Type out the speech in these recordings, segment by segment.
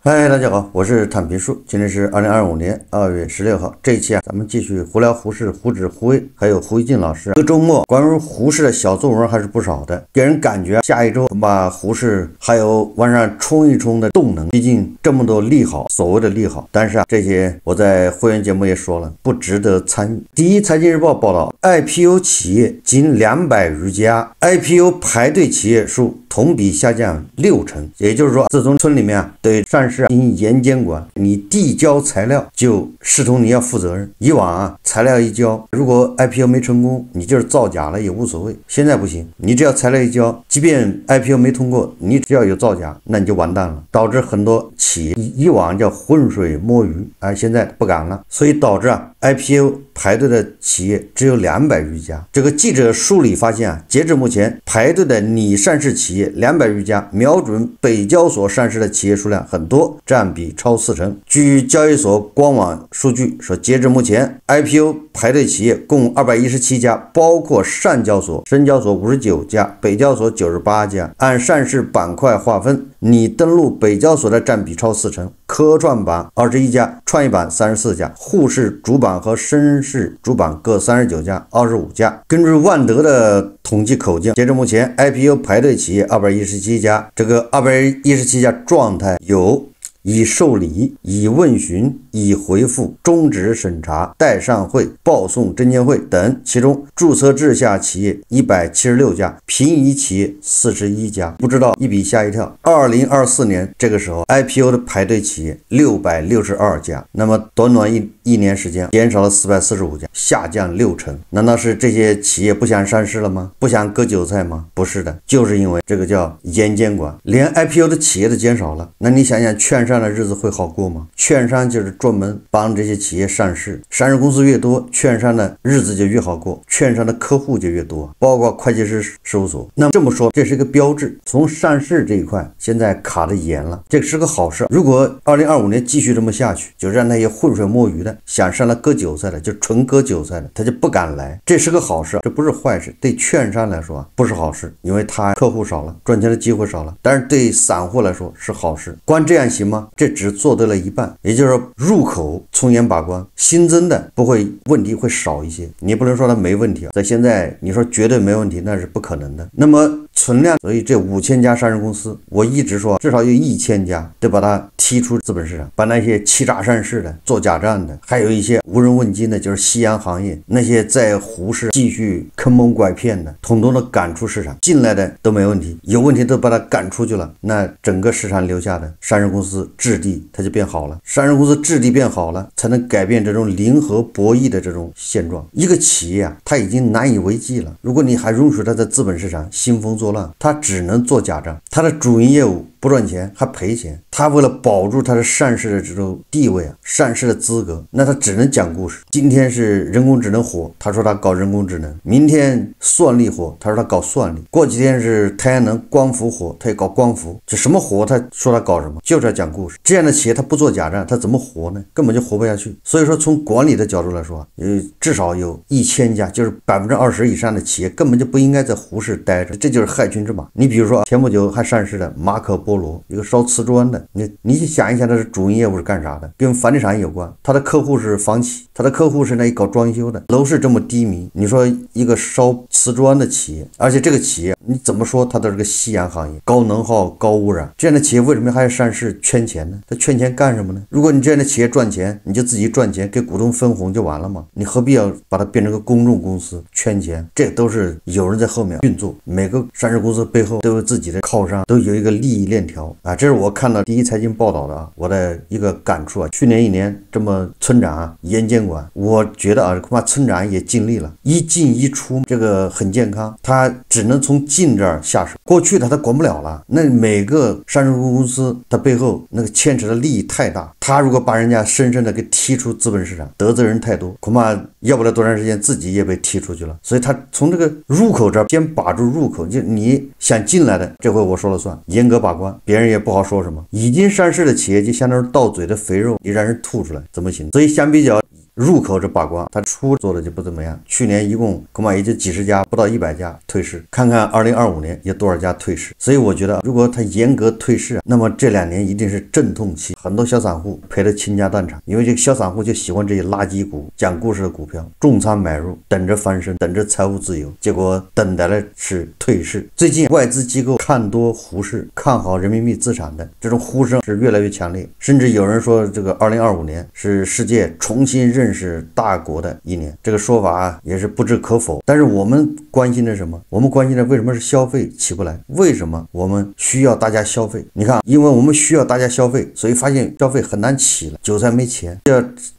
嗨，大家好，我是坦平叔。今天是2025年2月16号。这一期咱们继续胡聊胡适、胡轾、胡威，还有胡一进老师。这个周末关于胡适的小作文还是不少的，给人感觉下一周把胡适还有往上冲一冲的动能。毕竟这么多利好，所谓的利好，但是这些我在会员节目也说了，不值得参与。第一，财经日报报道 ，IPO 企业仅200余家 ，IPO 排队企业数同比下降60%，也就是说，自从村里面对上市进行严监管，你递交材料就视同你要负责任。以往材料一交，如果 IPO 没成功，你就是造假了也无所谓。现在不行，你只要材料一交，即便 IPO 没通过，你只要有造假，那你就完蛋了。导致很多企业以往叫浑水摸鱼，现在不敢了，所以导致IPO 排队的企业只有200余家。这个记者梳理发现截至目前排队的拟上市企业200余家，瞄准北交所上市的企业数量很多，占比超40%。据交易所官网数据说，截至目前 IPO 排队企业共217家，包括上交所、深交所59家，北交所98家。按上市板块划分，拟登陆北交所的占比超40%，科创板21家，创业板34家，沪市主板和深市主板各39家，25家。根据万德的统计口径，截至目前 IPO 排队企业217家，这个217家状态有已受理、已问询、已回复、终止审查、待上会、报送证监会等，其中注册制下企业176家，平移企业41家。不知道一笔吓一跳，2024年这个时候 IPO 的排队企业662家，那么短短一年时间减少了445家，下降60%。难道是这些企业不想上市了吗？不想割韭菜吗？不是的，就是因为这个叫严监管，连 IPO 的企业都减少了。那你想想券商的日子会好过吗？券商就是专门帮这些企业上市，上市公司越多，券商的日子就越好过，券商的客户就越多，包括会计师事务所。那么这么说，这是一个标志，从上市这一块现在卡得严了，这个是个好事。如果2025年继续这么下去，就让那些浑水摸鱼的想上来割韭菜的，就纯割韭菜的，他就不敢来，这是个好事，这不是坏事。对券商来说不是好事，因为他客户少了，赚钱的机会少了，但是对散户来说是好事。光这样行吗？这只做对了一半，也就是说入口从严把关，新增的不会问题会少一些。你不能说它没问题在现在你说绝对没问题，那是不可能的。那么存量，所以这5000家上市公司，我一直说至少有1000家得把它踢出资本市场，把那些欺诈上市的、做假账的，还有一些无人问津的，就是夕阳行业，那些在胡适继续坑蒙拐骗的，统统的赶出市场，进来的都没问题，有问题都把它赶出去了，那整个市场留下的上市公司质地它就变好了，上市公司质地变好了，才能改变这种零和博弈的这种现状。一个企业它已经难以为继了，如果你还容许它在资本市场兴风作浪，它只能做假账，它的主营业务不赚钱还赔钱，他为了保住他的上市的这种地位上市的资格，那他只能讲故事。今天是人工智能火，他说他搞人工智能；明天算力火，他说他搞算力；过几天是太阳能光伏火，他也搞光伏。这什么火，他说他搞什么，就是要讲故事。这样的企业他不做假账，他怎么活呢？根本就活不下去。所以说从管理的角度来说，至少有1000家，就是20%以上的企业根本就不应该在胡适待着，这就是害群之马。你比如说前不久还上市的马可波罗，一个烧瓷砖的，你想一下，它的主营业务是干啥的？跟房地产有关，他的客户是房企，他的客户是那搞装修的。楼市这么低迷，你说一个烧瓷砖的企业，而且这个企业你怎么说它都是个夕阳行业，高能耗、高污染，这样的企业为什么还要上市圈钱呢？他圈钱干什么呢？如果你这样的企业赚钱，你就自己赚钱，给股东分红就完了嘛，你何必要把它变成个公众公司圈钱？这都是有人在后面运作，每个上市公司背后都有自己的靠山，都有一个利益链条这是我看到第一财经报道的我的一个感触去年1年这么村长严监管，我觉得恐怕村长也尽力了，一进一出这个很健康，他只能从进这儿下手，过去他管不了了。那每个上市公司他背后那个牵扯的利益太大，他如果把人家深深的给踢出资本市场，得罪人太多，恐怕要不了多长时间自己也被踢出去了。所以他从这个入口这儿先把住入口，就你想进来的这回我说了算，严格把关，别人也不好说什么。已经上市的企业就相当于到嘴的肥肉，你让人吐出来怎么行？所以相比较入口是把关，它出做的就不怎么样。去年一共恐怕也就几十家，不到100家退市。看看2025年有多少家退市。所以我觉得，如果它严格退市，那么这2年一定是阵痛期，很多小散户赔得倾家荡产。因为这个小散户就喜欢这些垃圾股、讲故事的股票，重仓买入，等着翻身，等着财务自由，结果等待的是退市。最近外资机构看多胡适，看好人民币资产的这种呼声是越来越强烈，甚至有人说这个2025年是世界重新认识大国的一年，这个说法也是不置可否。但是我们关心的是什么？我们关心的为什么是消费起不来？为什么我们需要大家消费？你看，因为我们需要大家消费，所以发现消费很难起了，韭菜没钱。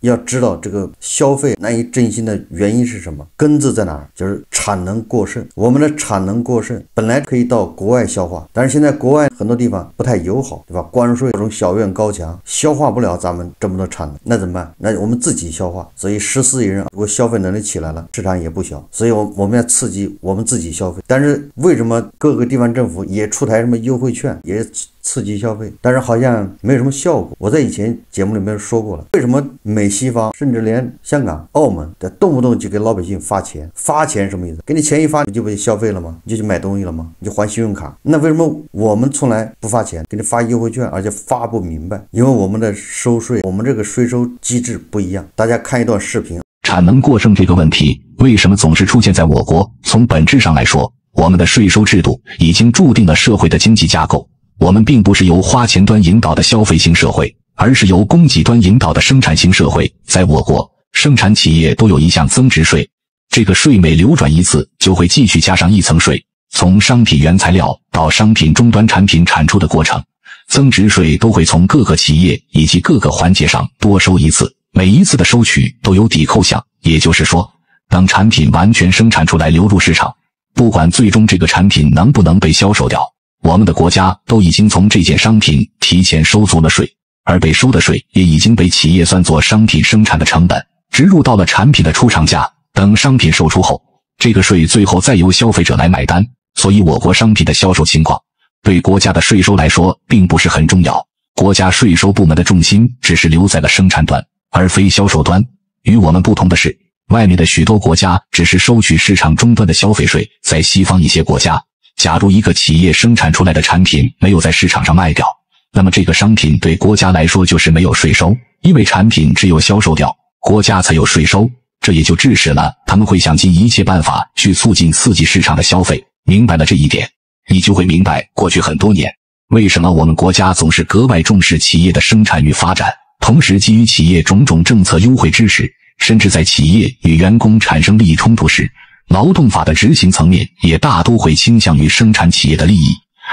要知道这个消费难以振兴的原因是什么？根子在哪儿？就是产能过剩。我们的产能过剩本来可以到国外消化，但是现在国外很多地方不太友好，对吧？关税这种小院高墙消化不了咱们这么多产能，那怎么办？那我们自己消化。所以14亿人如果消费能力起来了，市场也不小。所以我们要刺激我们自己消费。但是为什么各个地方政府也出台什么优惠券，也刺激消费，但是好像没有什么效果？我在以前节目里面说过了，为什么美西方甚至连香港、澳门的动不动就给老百姓发钱？发钱什么意思？给你钱一发，你就不消费了吗？你就去买东西了吗？你就还信用卡？那为什么我们从来不发钱，给你发优惠券，而且发不明白？因为我们的收税，我们这个税收机制不一样。大家看一段视频。产能过剩这个问题为什么总是出现在我国？从本质上来说，我们的税收制度已经注定了社会的经济架构。我们并不是由花钱端引导的消费型社会，而是由供给端引导的生产型社会。在我国，生产企业都有一项增值税，这个税每流转一次就会继续加上一层税。从商品原材料到商品终端产品产出的过程，增值税都会从各个企业以及各个环节上多收一次，每一次的收取都有抵扣项。也就是说，当产品完全生产出来流入市场，不管最终这个产品能不能被销售掉，我们的国家都已经从这件商品提前收足了税，而被收的税也已经被企业算作商品生产的成本，植入到了产品的出厂价。等商品售出后，这个税最后再由消费者来买单。所以我国商品的销售情况对国家的税收来说并不是很重要，国家税收部门的重心只是留在了生产端，而非销售端。与我们不同的是，外面的许多国家只是收取市场终端的消费税。在西方一些国家，假如一个企业生产出来的产品没有在市场上卖掉，那么这个商品对国家来说就是没有税收，因为产品只有销售掉，国家才有税收。这也就致使了他们会想尽一切办法去促进刺激市场的消费。明白了这一点，你就会明白过去很多年为什么我们国家总是格外重视企业的生产与发展，同时基于企业种种政策优惠支持，甚至在企业与员工产生利益冲突时，劳动法的执行层面也大多会倾向于生产企业的利益，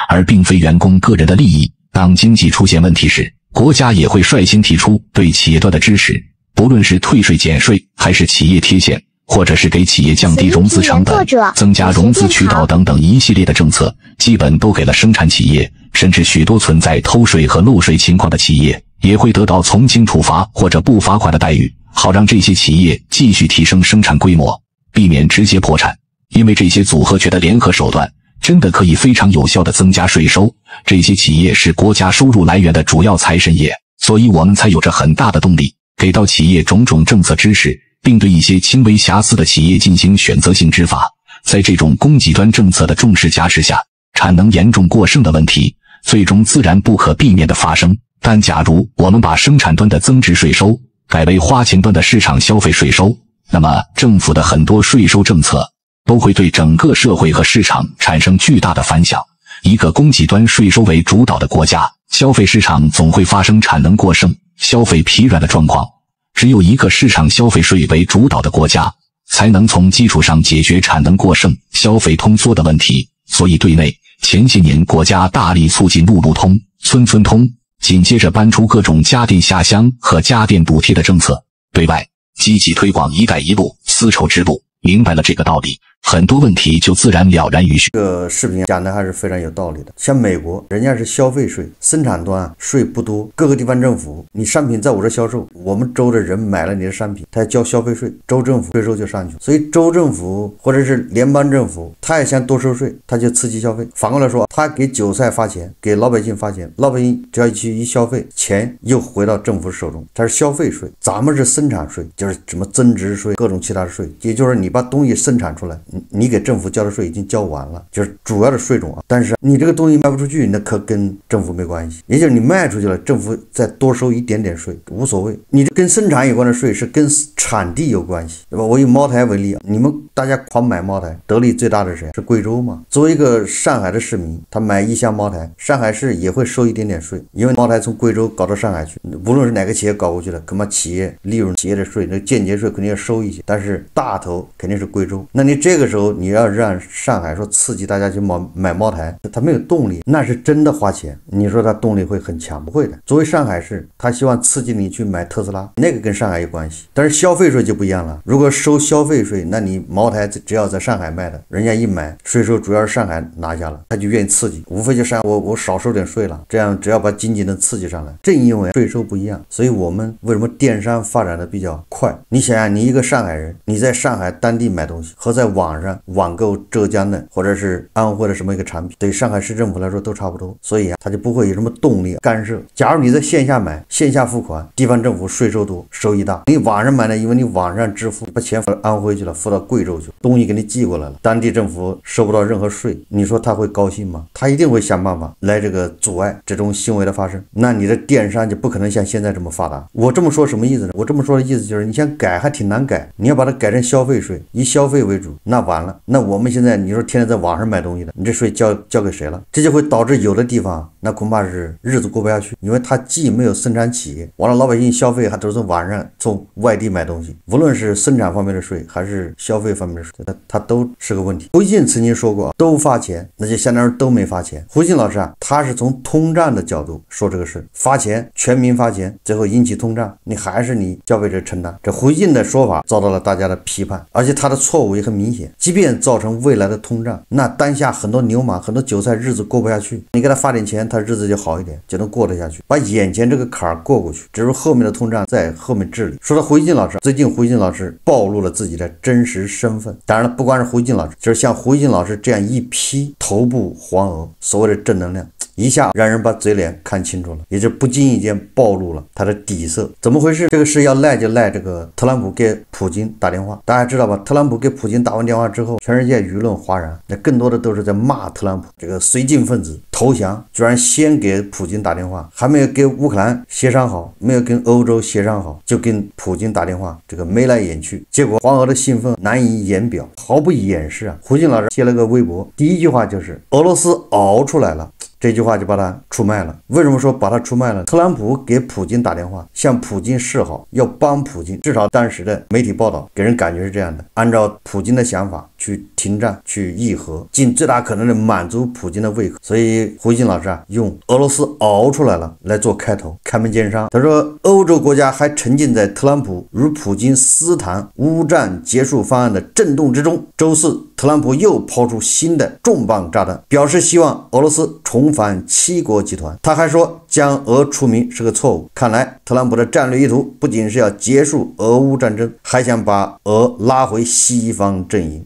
而并非员工个人的利益。当经济出现问题时，国家也会率先提出对企业端的支持，不论是退税减税，还是企业贴现，或者是给企业降低融资成本、增加融资渠道等等一系列的政策，基本都给了生产企业。甚至许多存在偷税和漏税情况的企业也会得到从轻处罚或者不罚款的待遇，好让这些企业继续提升生产规模，避免直接破产。因为这些组合拳的联合手段真的可以非常有效地增加税收，这些企业是国家收入来源的主要财神爷，所以我们才有着很大的动力给到企业种种政策支持，并对一些轻微瑕疵的企业进行选择性执法。在这种供给端政策的重视加持下，产能严重过剩的问题最终自然不可避免地发生。但假如我们把生产端的增值税收改为花钱端的市场消费税收，那么政府的很多税收政策都会对整个社会和市场产生巨大的反响。一个供给端税收为主导的国家，消费市场总会发生产能过剩、消费疲软的状况。只有一个市场消费税为主导的国家，才能从基础上解决产能过剩、消费通缩的问题。所以对内，前些年国家大力促进路路通、村村通，紧接着搬出各种家电下乡和家电补贴的政策；对外，积极推广一带一路、丝绸之路。明白了这个道理，很多问题就自然了然于许。这个视频讲的还是非常有道理的。像美国，人家是消费税，生产端税不多，各个地方政府，你商品在我这销售，我们州的人买了你的商品，他要交消费税，州政府税收就上去了。所以州政府或者是联邦政府，他也想多收税，他就刺激消费。反过来说，他给韭菜发钱，给老百姓发钱，老百姓只要一消费，钱又回到政府手中，它是消费税。咱们是生产税，就是什么增值税，各种其他的税，也就是你把东西生产出来，你给政府交的税已经交完了，就是主要的税种啊。但是你这个东西卖不出去，那可跟政府没关系，也就是你卖出去了，政府再多收一点点税无所谓。你跟生产有关的税是跟产地有关系，对吧？我以茅台为例，你们大家狂买茅台，得利最大的是谁？是贵州嘛？作为一个上海的市民，他买一箱茅台，上海市也会收一点点税，因为茅台从贵州搞到上海去，无论是哪个企业搞过去了，恐怕企业利润、企业的税，那间接税肯定要收一些，但是大头肯定是贵州。那你这个时候你要让上海说刺激大家去买茅台，他没有动力，那是真的花钱。你说他动力会很强？不会的。作为上海市，他希望刺激你去买特斯拉，那个跟上海有关系。但是消费税就不一样了，如果收消费税，那你茅台只要在上海卖的，人家一买税收主要是上海拿下了，他就愿意刺激，无非就上我少收点税了，这样只要把经济能刺激上来。正因为税收不一样，所以我们为什么电商发展的比较快？你想想，你一个上海人，你在上海当地买东西和在网上网购浙江的或者是安徽的什么一个产品，对上海市政府来说都差不多，所以他就不会有什么动力干涉。假如你在线下买，线下付款，地方政府税收多，收益大。你网上买呢，因为你网上支付，把钱付到安徽去了，付到贵州去了，东西给你寄过来了，当地政府收不到任何税，你说他会高兴吗？他一定会想办法来这个阻碍这种行为的发生。那你的电商就不可能像现在这么发达。我这么说什么意思呢？我这么说的意思就是，你想改还挺难改，你要把它改成消费税，以消费为主，那完了。那我们现在你说天天在网上买东西的，你这税交给谁了？这就会导致有的地方那恐怕是日子过不下去，因为它既没有生产企业，完了老百姓消费还都是从网上从外地买东西，无论是生产方面的税还是消费方面的税，它都是个问题。胡锡进曾经说过，都发钱，那就相当于都没发钱。胡锡进老师啊，他是从通胀的角度说这个事，发钱，全民发钱，最后引起通胀，你还是你消费者承担。这胡锡进的说法遭到了大家的批判，而且他的错误也很明显。即便造成未来的通胀，那当下很多牛马、很多韭菜日子过不下去，你给他发点钱，他日子就好一点，就能过得下去，把眼前这个坎儿过去，只是后面的通胀在后面治理。说到胡锡进老师，最近胡锡进老师暴露了自己的真实身份，当然了，不光是胡锡进老师，就是像胡锡进老师这样一批头部黄鹅，所谓的正能量，一下让人把嘴脸看清楚了，也就不经意间暴露了他的底色。怎么回事？这个事要赖就赖这个特朗普给普京打电话，大家知道吧？特朗普给普京打完电话之后，全世界舆论哗然，那更多的都是在骂特朗普这个绥靖分子投降，居然先给普京打电话，还没有跟乌克兰协商好，没有跟欧洲协商好，就跟普京打电话，这个眉来眼去，结果黄俄的兴奋难以言表，毫不掩饰啊。胡锡进老师写了个微博，第一句话就是俄罗斯熬出来了。这句话就把他出卖了。为什么说把他出卖了？特朗普给普京打电话，向普京示好，要帮普京，至少当时的媒体报道给人感觉是这样的，按照普京的想法去停战，去议和，尽最大可能的满足普京的胃口。所以胡锡进老师啊，用俄罗斯熬出来了来做开头，开门见山。他说，欧洲国家还沉浸在特朗普与普京私谈乌战结束方案的震动之中。周四，特朗普又抛出新的重磅炸弹，表示希望俄罗斯重返七国集团。他还说，将俄除名是个错误。看来特朗普的战略意图不仅是要结束俄乌战争，还想把俄拉回西方阵营。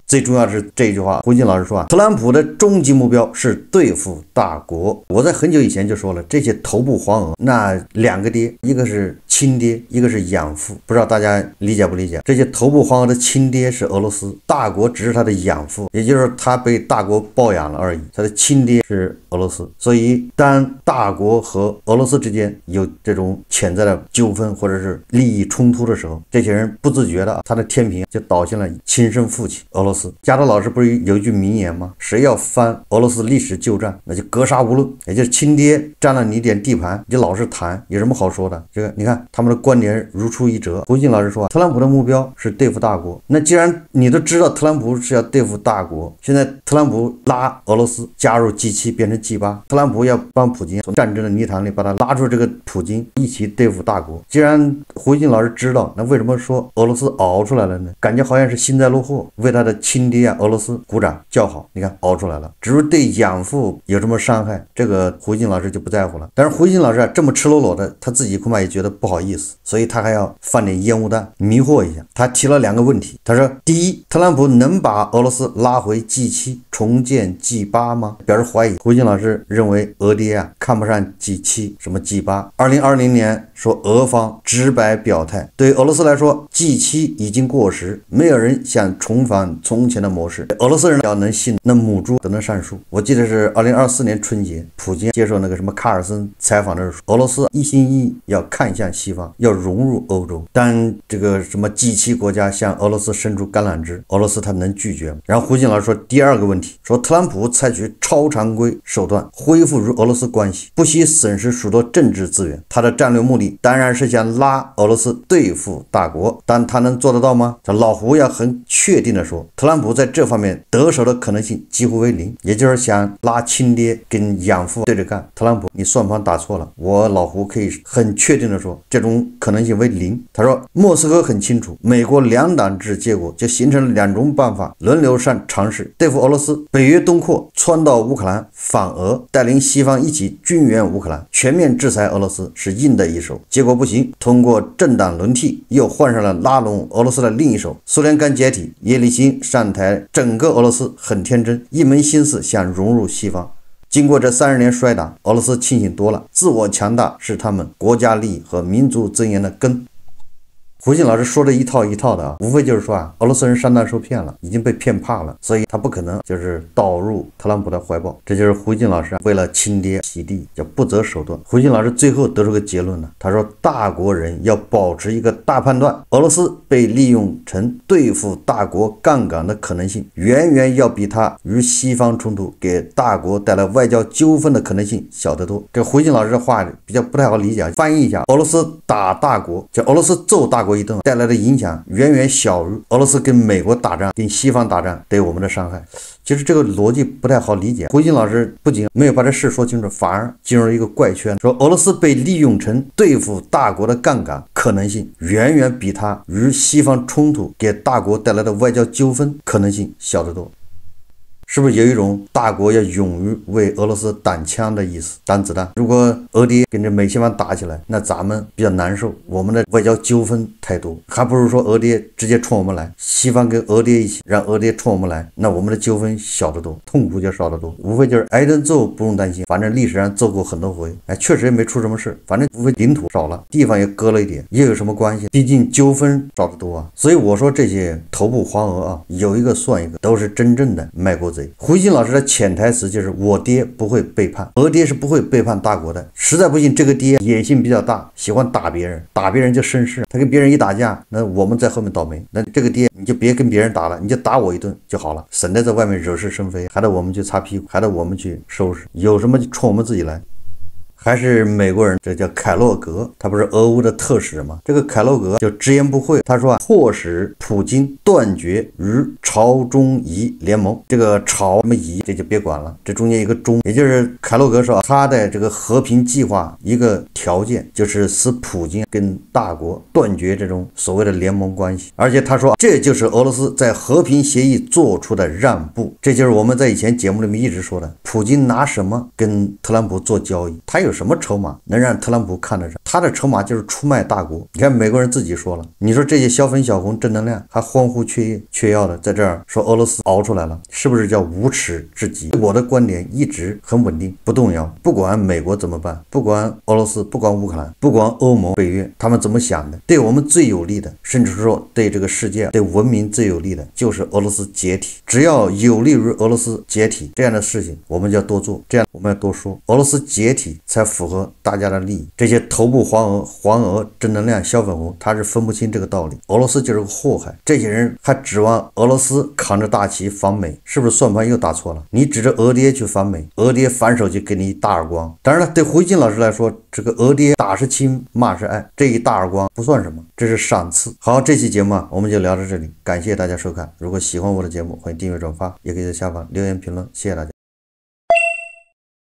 最重要的是这一句话，胡锡进老师说啊，特朗普的终极目标是对付大国。我在很久以前就说了，这些头部黄鹅那两个爹，一个是亲爹，一个是养父，不知道大家理解不理解？这些头部黄鹅的亲爹是俄罗斯，大国只是他的养父，也就是他被大国抱养了而已，他的亲爹是俄罗斯。所以当大国和俄罗斯之间有这种潜在的纠纷或者是利益冲突的时候，这些人不自觉的他的天平就倒向了亲生父亲俄罗斯。斯。加州老师不是有一句名言吗？谁要翻俄罗斯历史旧账，那就格杀勿论。也就是亲爹占了你点地盘，你就老是谈，有什么好说的？这个你看他们的观点如出一辙。胡锦老师说，特朗普的目标是对付大国。那既然你都知道特朗普是要对付大国，现在特朗普拉俄罗斯加入 G7 变成 G8，特朗普要帮普京从战争的泥潭里把他拉出这个普京，一起对付大国。既然胡锦老师知道，那为什么说俄罗斯熬出来了呢？感觉好像是幸灾乐祸，为他的亲爹俄罗斯鼓掌叫好。你看熬出来了，至于对养父有什么伤害，这个胡锦老师就不在乎了。但是胡锦老师这么赤裸裸的，他自己恐怕也觉得不好意思，所以他还要放点烟雾弹迷惑一下。他提了2个问题，他说：第一，特朗普能把俄罗斯拉回 G7 重建 G8 吗？表示怀疑。胡锦老师认为俄爹看不上 G7 什么 G8。2020年说俄方直白表态，对俄罗斯来说 G7 已经过时，没有人想重返从前的模式。俄罗斯人要能信，那母猪都能上树。我记得是2024年春节，普京接受那个什么卡尔森采访的时候说，俄罗斯一心一意要看向西方，要融入欧洲。但这个什么 G7 国家向俄罗斯伸出橄榄枝，俄罗斯他能拒绝吗？然后胡锦老师说第2个问题，说特朗普采取超常规手段恢复与俄罗斯关系，不惜损失许多政治资源，他的战略目的当然是想拉俄罗斯对付大国，但他能做得到吗？这老胡要很确定的说，特朗普在这方面得手的可能性几乎为零，也就是想拉亲爹跟养父对着干。特朗普你算盘打错了，我老胡可以很确定的说，这种可能性为零。他说莫斯科很清楚，美国2党制结果就形成了2种办法轮流上尝试对付俄罗斯。北约东扩窜到乌克兰反俄，带领西方一起军援乌克兰，全面制裁俄罗斯是硬的一手，结果不行，通过政党轮替又换上了拉拢俄罗斯的另一手。苏联刚解体，叶利钦上台，整个俄罗斯很天真，一门心思想融入西方。经过这30年衰打，俄罗斯清醒多了，自我强大是他们国家利益和民族尊严的根。胡锦老师说的一套一套的无非就是说俄罗斯人上当受骗了，已经被骗怕了，所以他不可能就是倒入特朗普的怀抱。这就是胡锦老师为了亲爹洗地叫不择手段。胡锦老师最后得出个结论了，他说大国人要保持一个大判断，俄罗斯被利用成对付大国杠杆的可能性，远远要比他与西方冲突给大国带来外交纠纷的可能性小得多。这胡锦老师的话比较不太好理解，翻译一下，俄罗斯打大国，就俄罗斯揍大国一顿带来的影响远远小于俄罗斯跟美国打仗跟西方打仗对我们的伤害。其实这个逻辑不太好理解。胡锦老师不仅没有把这事说清楚，反而进入了一个怪圈，说俄罗斯被利用成对付大国的杠杆可能性远远比他与西方冲突给大国带来的外交纠纷可能性小得多。是不是有一种大国要勇于为俄罗斯挡枪的意思，挡子弹？如果俄爹跟着美西方打起来，那咱们比较难受，我们的外交纠纷太多，还不如说俄爹直接冲我们来，西方跟俄爹一起让俄爹冲我们来，那我们的纠纷小得多，痛苦就少得多。无非就是挨顿揍不用担心，反正历史上揍过很多回，确实也没出什么事，反正无非领土少了，地方也割了一点，又有什么关系？毕竟纠纷少得多啊。所以我说这些头部花蛾有一个算一个，都是真正的卖国贼。胡锦老师的潜台词就是我爹不会背叛，俄爹是不会背叛大国的。实在不行，这个爹野心比较大，喜欢打别人，打别人就生事，他跟别人一打架，那我们在后面倒霉。那这个爹你就别跟别人打了，你就打我一顿就好了，省得在外面惹是生非，还得我们去擦屁股，还得我们去收拾，有什么就冲我们自己来。还是美国人，这叫凯洛格，他不是俄乌的特使吗？这个凯洛格就直言不讳，他说迫使普京断绝与朝中夷联盟。这个朝什么夷这就别管了，这中间一个中，也就是凯洛格说他的这个和平计划一个条件就是使普京跟大国断绝这种所谓的联盟关系，而且他说这就是俄罗斯在和平协议做出的让步。这就是我们在以前节目里面一直说的，普京拿什么跟特朗普做交易？他有什么筹码能让特朗普看得上？他的筹码就是出卖大国。你看美国人自己说了，你说这些小粉小红正能量还欢呼雀跃的在这儿说俄罗斯熬出来了，是不是叫无耻至极？我的观点一直很稳定不动摇，不管美国怎么办，不管俄罗斯，不管乌克兰，不管欧盟北约他们怎么想的，对我们最有利的，甚至说对这个世界对文明最有利的就是俄罗斯解体。只要有利于俄罗斯解体这样的事情，我们就要多做，这样我们要多说，俄罗斯解体才符合大家的利益。这些头部不黄俄正能量小粉红，他是分不清这个道理。俄罗斯就是个祸害，这些人还指望俄罗斯扛着大旗反美，是不是算盘又打错了？你指着俄爹去反美，俄爹反手就给你一大耳光。当然了，对胡锡进老师来说，这个俄爹打是亲，骂是爱，这一大耳光不算什么，这是赏赐。好，这期节目我们就聊到这里，感谢大家收看。如果喜欢我的节目，欢迎订阅转发，也可以在下方留言评论，谢谢大家。